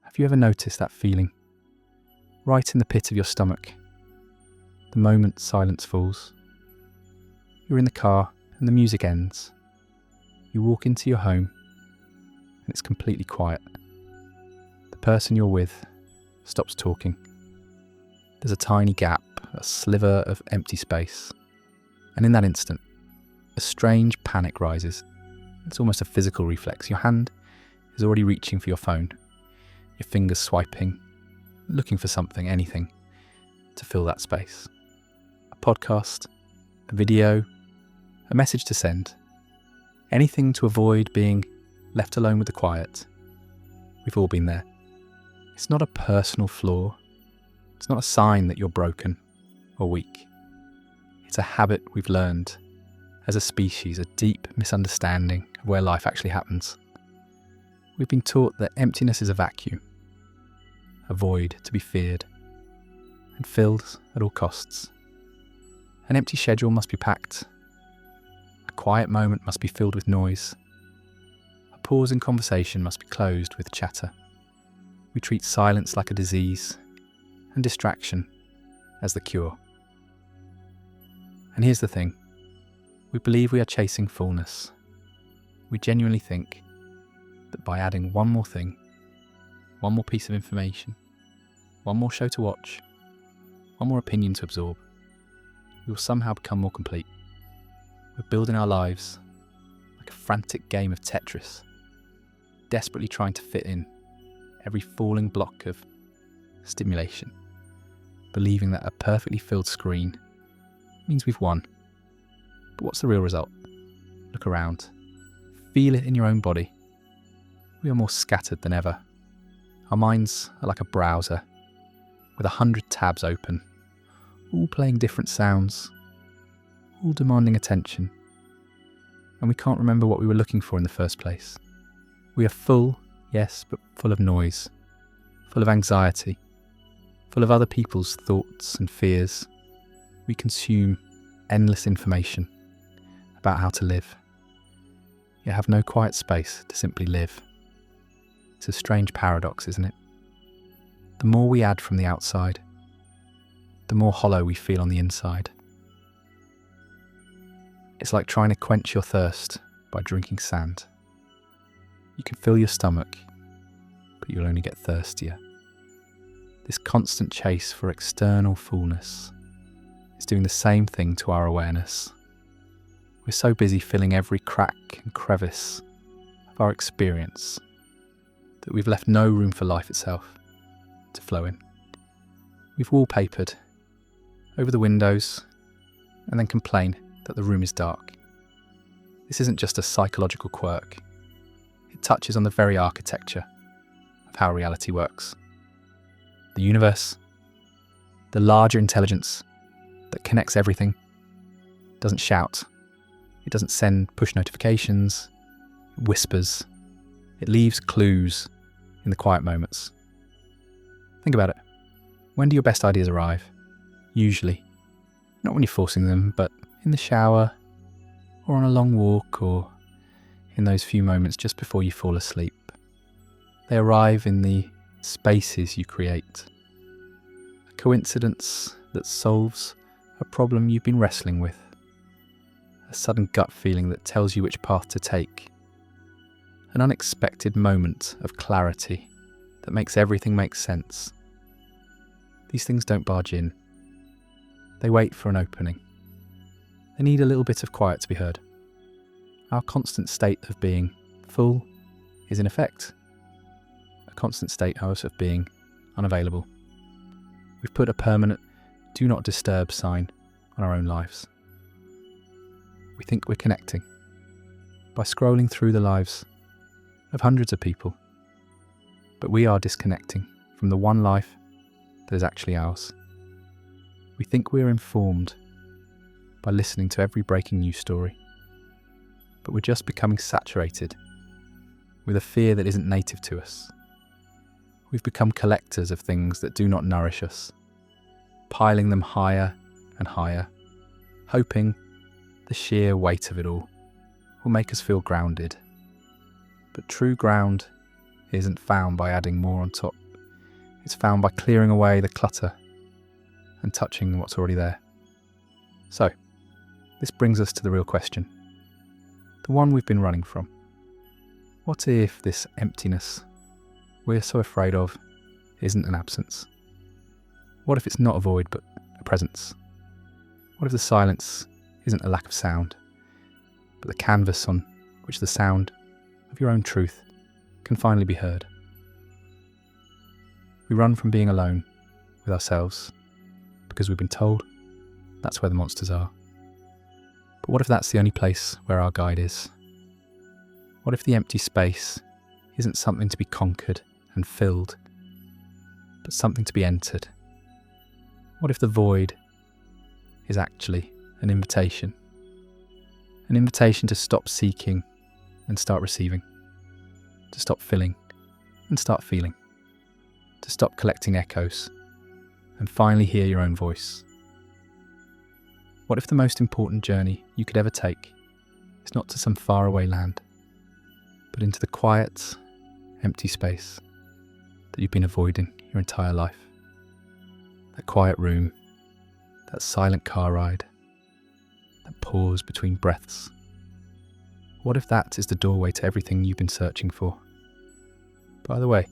Have you ever noticed that feeling? Right in the pit of your stomach. The moment silence falls. You're in the car and the music ends. You walk into your home and it's completely quiet. The person you're with stops talking. There's a tiny gap, a sliver of empty space. And in that instant, a strange panic rises. It's almost a physical reflex. Your hand is already reaching for your phone. Your fingers swiping, looking for something, anything, to fill that space. A podcast, a video, a message to send. Anything to avoid being left alone with the quiet. We've all been there. It's not a personal flaw. It's not a sign that you're broken or weak. It's a habit we've learned as a species, a deep misunderstanding of where life actually happens. We've been taught that emptiness is a vacuum, a void to be feared and filled at all costs. An empty schedule must be packed. A quiet moment must be filled with noise. A pause in conversation must be closed with chatter. We treat silence like a disease and distraction as the cure. And here's the thing. We believe we are chasing fullness. We genuinely think that by adding one more thing, one more piece of information, one more show to watch, one more opinion to absorb, we will somehow become more complete. We're building our lives like a frantic game of Tetris, desperately trying to fit in every falling block of stimulation, believing that a perfectly filled screen means we've won. But what's the real result? Look around. Feel it in your own body. We are more scattered than ever. Our minds are like a browser with 100 tabs open, all playing different sounds, all demanding attention. And we can't remember what we were looking for in the first place. We are full, yes, but full of noise, full of anxiety, full of other people's thoughts and fears. We consume endless information about how to live, yet have no quiet space to simply live. It's a strange paradox, isn't it? The more we add from the outside, the more hollow we feel on the inside. It's like trying to quench your thirst by drinking sand. You can fill your stomach, but you'll only get thirstier. This constant chase for external fullness is doing the same thing to our awareness. We're so busy filling every crack and crevice of our experience that we've left no room for life itself to flow in. We've wallpapered over the windows and then complain that the room is dark. This isn't just a psychological quirk. It touches on the very architecture of how reality works. The universe, the larger intelligence that connects everything, doesn't shout. It doesn't send push notifications. It whispers. It leaves clues in the quiet moments. Think about it. When do your best ideas arrive? Usually. Not when you're forcing them, but in the shower, or on a long walk, or in those few moments just before you fall asleep. They arrive in the spaces you create. A coincidence that solves a problem you've been wrestling with. A sudden gut feeling that tells you which path to take. An unexpected moment of clarity that makes everything make sense. These things don't barge in. They wait for an opening. They need a little bit of quiet to be heard. Our constant state of being full is in effect a constant state, however, of being unavailable. We've put a permanent do not disturb sign on our own lives. We think we're connecting by scrolling through the lives of hundreds of people, but we are disconnecting from the one life that is actually ours. We think we're informed by listening to every breaking news story, but we're just becoming saturated with a fear that isn't native to us. We've become collectors of things that do not nourish us, piling them higher and higher, hoping the sheer weight of it all will make us feel grounded. But true ground isn't found by adding more on top. It's found by clearing away the clutter and touching what's already there. So, this brings us to the real question, the one we've been running from. What if this emptiness we're so afraid of isn't an absence? What if it's not a void but a presence? What if the silence isn't a lack of sound, but the canvas on which the sound of your own truth can finally be heard? We run from being alone with ourselves because we've been told that's where the monsters are. But what if that's the only place where our guide is? What if the empty space isn't something to be conquered and filled, but something to be entered? What if the void is actually an invitation? An invitation to stop seeking and start receiving, to stop filling and start feeling, to stop collecting echoes and finally hear your own voice. What if the most important journey you could ever take is not to some faraway land, but into the quiet, empty space that you've been avoiding your entire life? That quiet room, that silent car ride, that pause between breaths. What if that is the doorway to everything you've been searching for? By the way,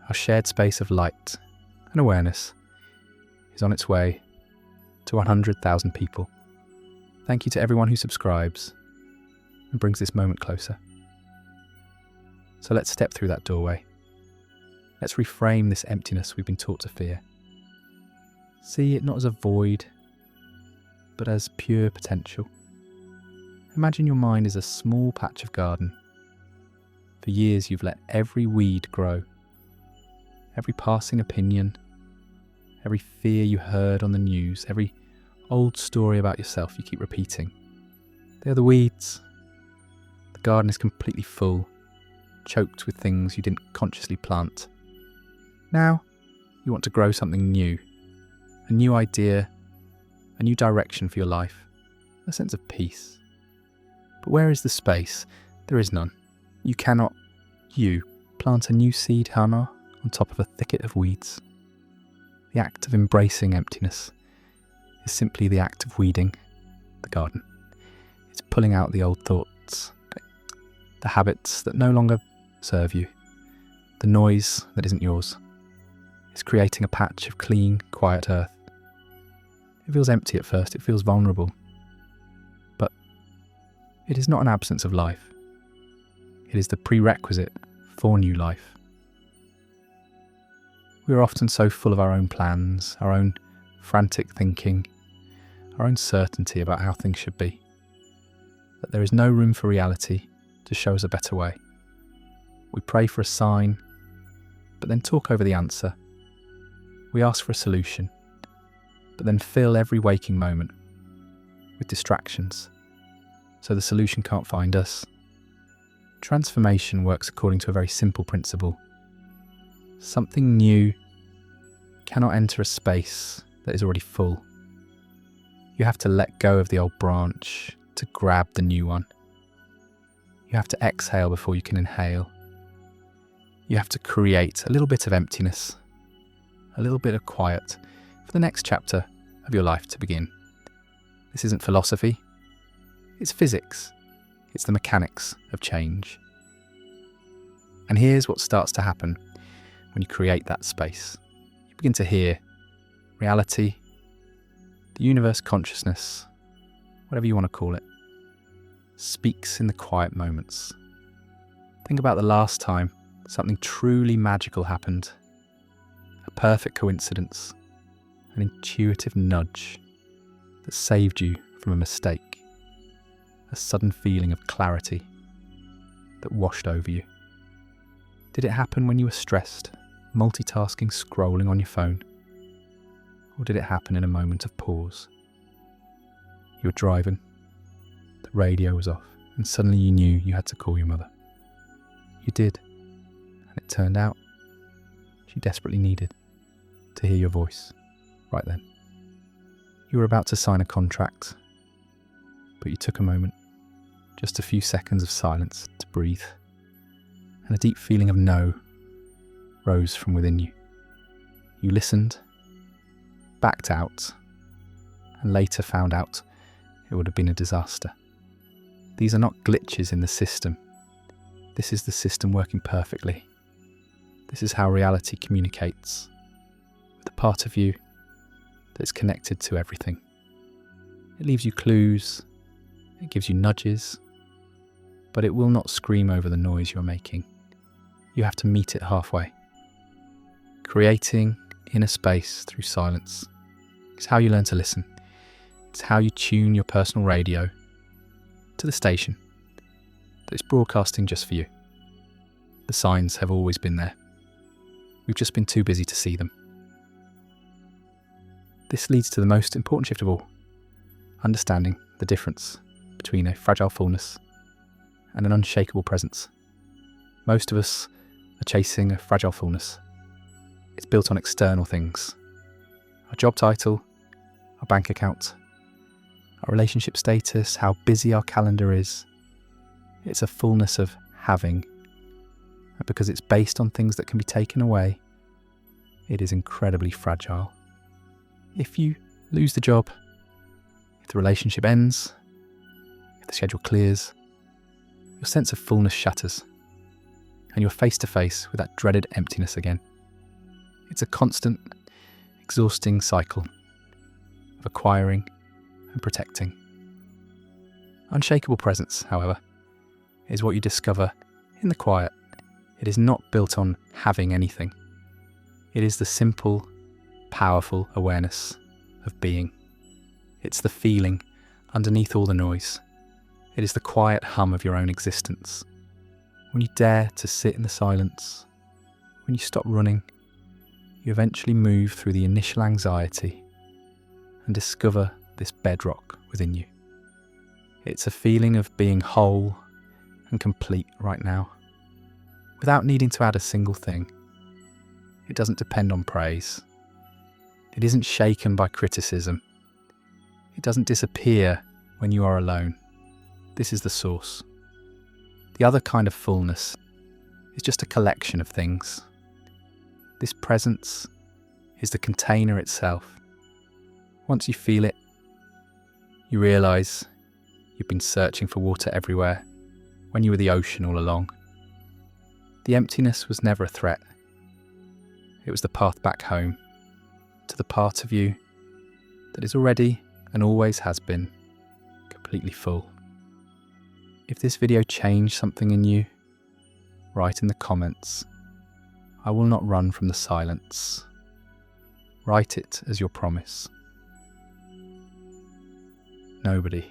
our shared space of light and awareness is on its way to 100,000 people. Thank you to everyone who subscribes and brings this moment closer. So let's step through that doorway. Let's reframe this emptiness we've been taught to fear. See it not as a void, but as pure potential. Imagine your mind is a small patch of garden. For years you've let every weed grow. Every passing opinion, every fear you heard on the news, every old story about yourself you keep repeating. They're the weeds. The garden is completely full, choked with things you didn't consciously plant. Now, you want to grow something new, a new idea, a new direction for your life, a sense of peace. But where is the space? There is none. You cannot, plant a new seed, Hannah, on top of a thicket of weeds. The act of embracing emptiness is simply the act of weeding the garden. It's pulling out the old thoughts, the habits that no longer serve you, the noise that isn't yours. It's creating a patch of clean, quiet earth. It feels empty at first, it feels vulnerable. But it is not an absence of life. It is the prerequisite for new life. We are often so full of our own plans, our own frantic thinking, our own certainty about how things should be, that there is no room for reality to show us a better way. We pray for a sign, but then talk over the answer. We ask for a solution, but then fill every waking moment with distractions, so the solution can't find us. Transformation works according to a very simple principle. Something new cannot enter a space that is already full. You have to let go of the old branch to grab the new one. You have to exhale before you can inhale. You have to create a little bit of emptiness, a little bit of quiet for the next chapter of your life to begin. This isn't philosophy, it's physics. It's the mechanics of change. And here's what starts to happen when you create that space. You begin to hear reality, the universe consciousness, whatever you want to call it, speaks in the quiet moments. Think about the last time something truly magical happened. A perfect coincidence, an intuitive nudge that saved you from a mistake. A sudden feeling of clarity that washed over you. Did it happen when you were stressed, multitasking, scrolling on your phone? Or did it happen in a moment of pause? You were driving, the radio was off, and suddenly you knew you had to call your mother. You did, and it turned out she desperately needed to hear your voice right then. You were about to sign a contract, but you took a moment, just a few seconds of silence to breathe, and a deep feeling of no rose from within you. You listened, backed out, and later found out it would have been a disaster. These are not glitches in the system. This is the system working perfectly. This is how reality communicates with the part of you that's connected to everything. It leaves you clues, it gives you nudges, but it will not scream over the noise you're making. You have to meet it halfway. Creating inner space through silence is how you learn to listen. It's how you tune your personal radio to the station that is broadcasting just for you. The signs have always been there. We've just been too busy to see them. This leads to the most important shift of all, understanding the difference between a fragile fullness and an unshakable presence. Most of us are chasing a fragile fullness. It's built on external things. Our job title, our bank account, our relationship status, how busy our calendar is. It's a fullness of having. And because it's based on things that can be taken away, it is incredibly fragile. If you lose the job, if the relationship ends, if the schedule clears, your sense of fullness shatters, and you're face to face with that dreaded emptiness again. It's a constant, exhausting cycle of acquiring and protecting. Unshakable presence, however, is what you discover in the quiet. It is not built on having anything. It is the simple, powerful awareness of being. It's the feeling underneath all the noise. It is the quiet hum of your own existence. When you dare to sit in the silence, when you stop running, you eventually move through the initial anxiety and discover this bedrock within you. It's a feeling of being whole and complete right now, without needing to add a single thing. It doesn't depend on praise. It isn't shaken by criticism. It doesn't disappear when you are alone. This is the source. The other kind of fullness is just a collection of things. This presence is the container itself. Once you feel it, you realise you've been searching for water everywhere when you were the ocean all along. The emptiness was never a threat. It was the path back home, to the part of you that is already and always has been completely full. If this video changed something in you, write in the comments. I will not run from the silence. Write it as your promise. Nobody